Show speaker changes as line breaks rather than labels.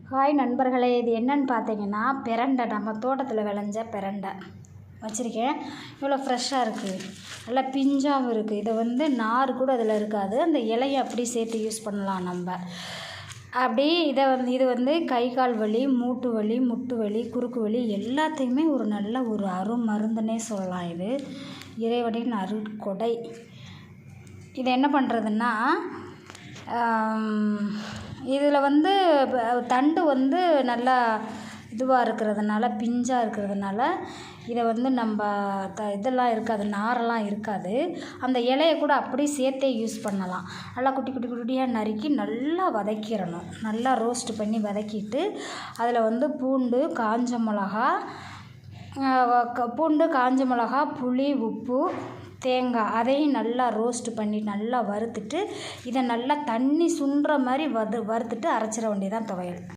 Hi நண்பர்களே, இது என்னன்னு பார்த்தீங்கன்னா பிரண்டை, நம்ம தோட்டத்தில் விளைஞ்ச பிரண்டை வச்சுருக்கேன். இவ்வளோ ஃப்ரெஷ்ஷாக இருக்குது, நல்லா பிஞ்சாகவும் இருக்குது. இதை வந்து நார் கூட அதில் இருக்காது, அந்த இலையை அப்படி சேர்த்து யூஸ் பண்ணலாம் நம்ம. அப்படி இது வந்து கை கால் வலி, மூட்டு வலி, முட்டு வலி, குறுக்கு வலி எல்லாத்தையுமே ஒரு நல்ல ஒரு அருமருந்துன்னே சொல்லலாம். இது இறைவனின் அருட்கொடை. இதை என்ன பண்ணுறதுன்னா, இதில் வந்து தண்டு வந்து நல்லா இதுவாக இருக்கிறதுனால, பிஞ்சாக இருக்கிறதுனால இதை வந்து நம்ம இதெல்லாம் இருக்காது, நாரெல்லாம் இருக்காது. அந்த இலையை கூட அப்படியே சேர்த்தே யூஸ் பண்ணலாம். நல்லா குட்டி குட்டி குட்டியாக நறுக்கி நல்லா வதக்கிடணும். நல்லா ரோஸ்ட் பண்ணி வதக்கிட்டு அதில் வந்து பூண்டு, காஞ்ச மிளகா, புளி, உப்பு, தேங்காய் அதையும் நல்லா ரோஸ்ட் பண்ணி நல்லா வறுத்துட்டு, இதை நல்லா தண்ணி சுண்டுற மாதிரி வறுத்துட்டு அரைச்சிட வேண்டியதான் துவையல்.